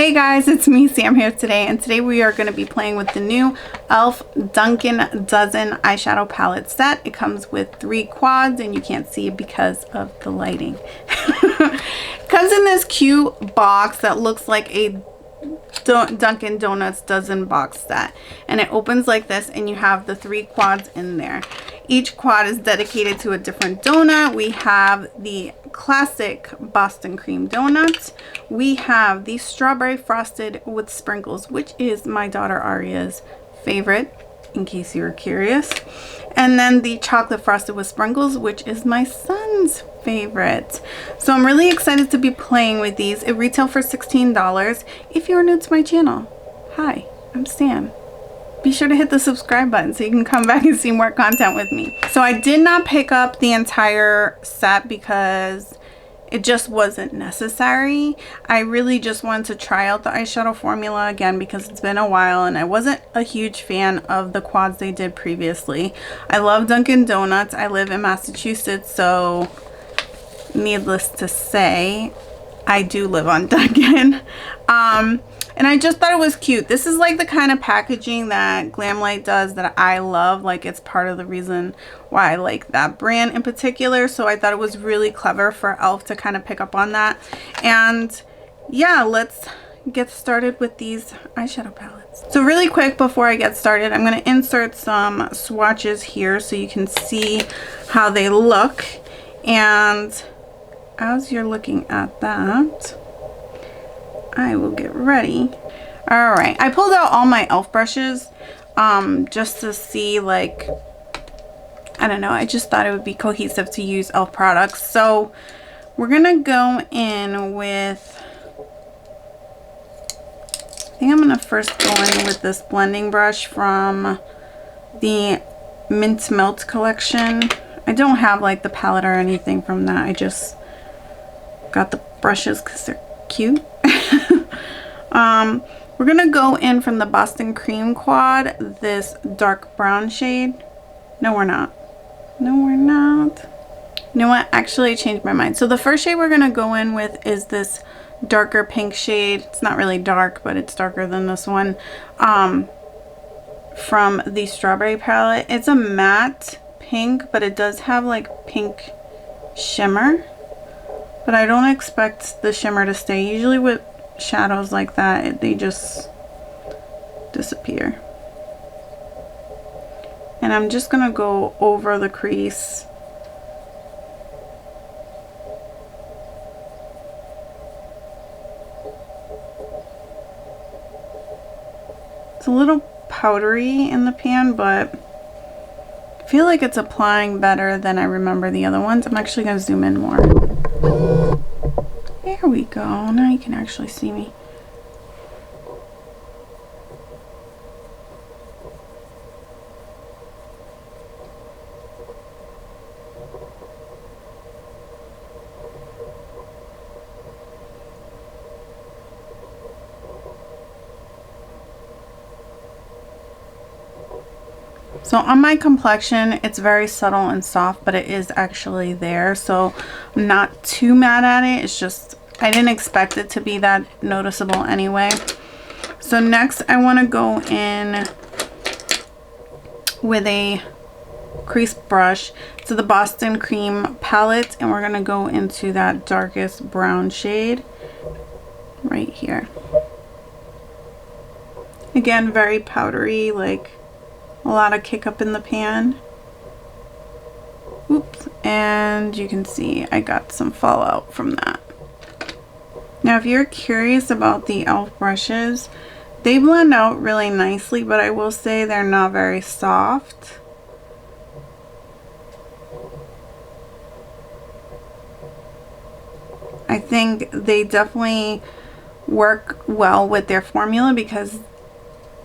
Hey guys, it's me Sam here today, and today we are going to be playing with the new e.l.f. Dunkin Dozen eyeshadow palette set. It comes with 3 quads and you can't see it because of the lighting. It comes in this cute box that looks like a Dunkin Donuts dozen box set, and it opens like this and you have the 3 quads in there. Each quad is dedicated to a different donut. We have the classic Boston cream donut. We have the strawberry frosted with sprinkles, which is my daughter Aria's favorite, in case you were curious. And then the chocolate frosted with sprinkles, which is my son's favorite. So I'm really excited to be playing with these. It retailed for $16. If you're new to my channel, hi, I'm Sam. Be sure to hit the subscribe button so you can come back and see more content with me. So I did not pick up the entire set because it just wasn't necessary. I really just wanted to try out the eyeshadow formula again because it's been a while and I wasn't a huge fan of the quads they did previously. I love Dunkin Donuts. I live in Massachusetts, so needless to say, I do live on Dunkin. And I just thought it was cute. This is like the kind of packaging that Glamlight does that I love. Like, it's part of the reason why I like that brand in particular. So I thought it was really clever for e.l.f. to kind of pick up on that. And yeah, let's get started with these eyeshadow palettes. So really quick before I get started, I'm going to insert some swatches here so you can see how they look. And as you're looking at that, I will get ready. All right, I pulled out all my e.l.f. brushes just to see, like, I don't know, I just thought it would be cohesive to use e.l.f. products. So we're gonna go in with, I think I'm gonna first go in with this blending brush from the Mint Melt collection. I don't have like the palette or anything from that. I just got the brushes because they're cute. We're gonna go in from the Boston Cream quad, this dark brown shade. No, we're not. No, we're not. You know what? Actually, I changed my mind. So the first shade we're gonna go in with is this darker pink shade. It's not really dark, but it's darker than this one. From the Strawberry palette. It's a matte pink, but it does have like pink shimmer. But I don't expect the shimmer to stay. Usually with shadows like that, they just disappear. And I'm just gonna go over the crease. It's a little powdery in the pan, but I feel like it's applying better than I remember the other ones. I'm actually gonna zoom in more. There we go. Now you can actually see me. So on my complexion, it's very subtle and soft, but it is actually there. So I'm not too mad at it. It's just, I didn't expect it to be that noticeable anyway. So next I want to go in with a crease brush to the Boston Cream palette, and we're going to go into that darkest brown shade right here. Again, very powdery, like a lot of kick up in the pan. Oops, and you can see I got some fallout from that. Now if you're curious about the e.l.f. brushes, they blend out really nicely, but I will say they're not very soft. I think they definitely work well with their formula because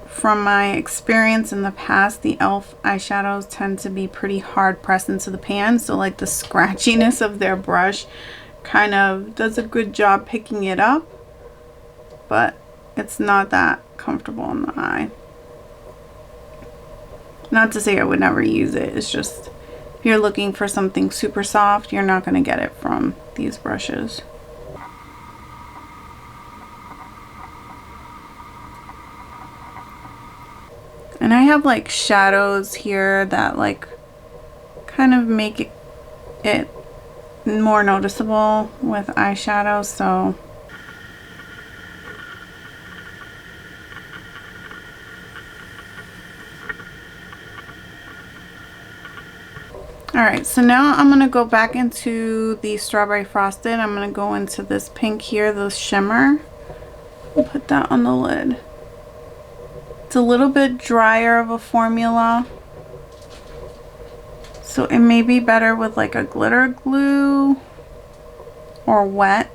from my experience in the past, the e.l.f. eyeshadows tend to be pretty hard pressed into the pan. So like the scratchiness of their brush kind of does a good job picking it up. But it's not that comfortable in the eye. Not to say I would never use it. It's just if you're looking for something super soft, you're not going to get it from these brushes. And I have like shadows here that like kind of make it more noticeable with eyeshadow, so alright, so now I'm going to go back into the Strawberry Frosted. I'm going to go into this pink here, the shimmer, and put that on the lid. It's a little bit drier of a formula, so it may be better with like a glitter glue or wet.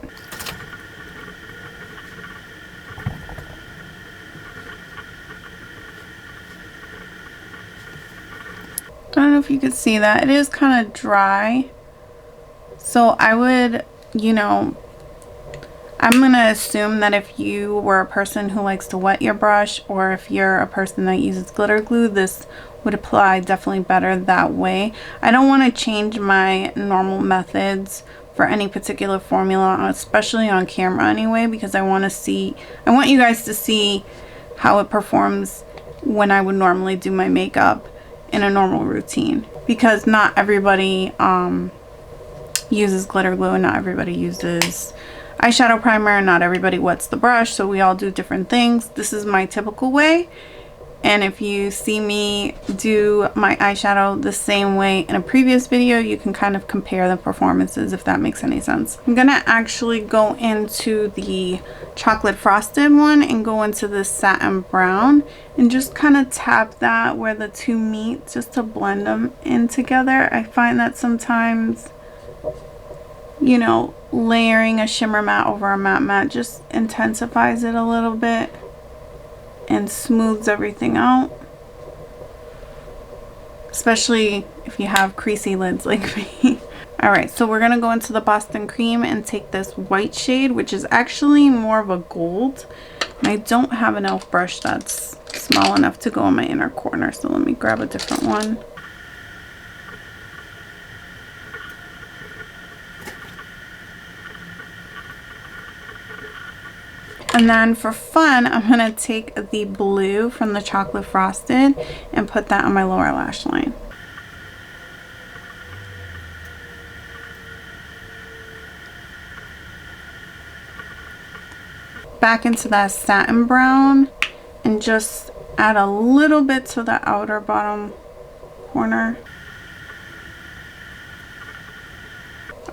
I don't know if you could see that. It is kind of dry. So I would, you know, I'm going to assume that if you were a person who likes to wet your brush, or if you're a person that uses glitter glue, this would apply definitely better that way. I don't want to change my normal methods for any particular formula, especially on camera anyway, because I want you guys to see how it performs when I would normally do my makeup in a normal routine, because not everybody uses glitter glue and not everybody uses eyeshadow primer and not everybody wets the brush, so we all do different things. This is my typical way, and if you see me do my eyeshadow the same way in a previous video, you can kind of compare the performances, if that makes any sense. I'm gonna actually go into the chocolate frosted one and go into the satin brown and just kind of tap that where the two meet, just to blend them in together. I find that sometimes, you know, layering a shimmer matte over a matte just intensifies it a little bit and smooths everything out, especially if you have creasy lids like me. Alright, so we're going to go into the Boston Cream and take this white shade, which is actually more of a gold. And I don't have an e.l.f. brush that's small enough to go in my inner corner, so let me grab a different one. And then for fun, I'm going to take the blue from the Chocolate Frosted and put that on my lower lash line. Back into that satin brown and just add a little bit to the outer bottom corner.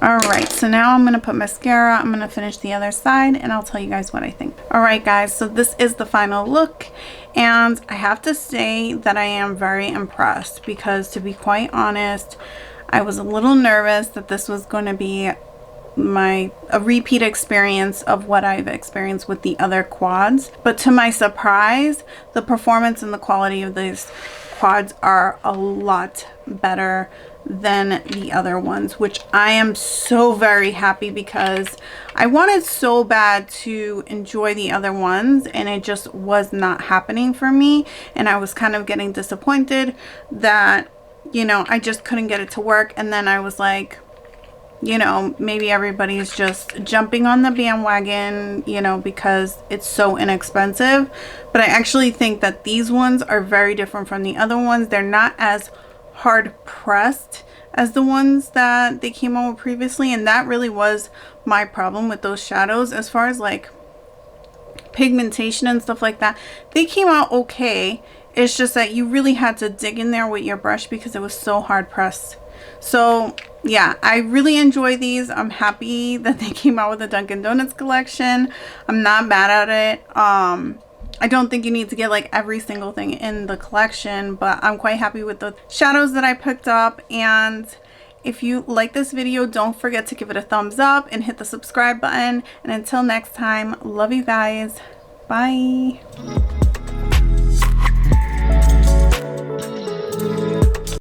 Alright, so now I'm going to put mascara. I'm going to finish the other side and I'll tell you guys what I think. Alright guys, so this is the final look, and I have to say that I am very impressed, because to be quite honest, I was a little nervous that this was going to be a repeat experience of what I've experienced with the other quads. But to my surprise, the performance and the quality of these quads are a lot better than the other ones, which I am so very happy, because I wanted so bad to enjoy the other ones and it just was not happening for me, and I was kind of getting disappointed that, you know, I just couldn't get it to work. And then I was like, you know, maybe everybody's just jumping on the bandwagon, you know, because it's so inexpensive. But I actually think that these ones are very different from the other ones. They're not as hard pressed as the ones that they came out with previously, and that really was my problem with those shadows. As far as like pigmentation and stuff like that, they came out okay. It's just that you really had to dig in there with your brush because it was so hard pressed. So yeah, I really enjoy these. I'm happy that they came out with the Dunkin' Donuts collection. I'm not mad at it. I don't think you need to get like every single thing in the collection, but I'm quite happy with the shadows that I picked up. And if you like this video, don't forget to give it a thumbs up and hit the subscribe button. And until next time, love you guys. Bye.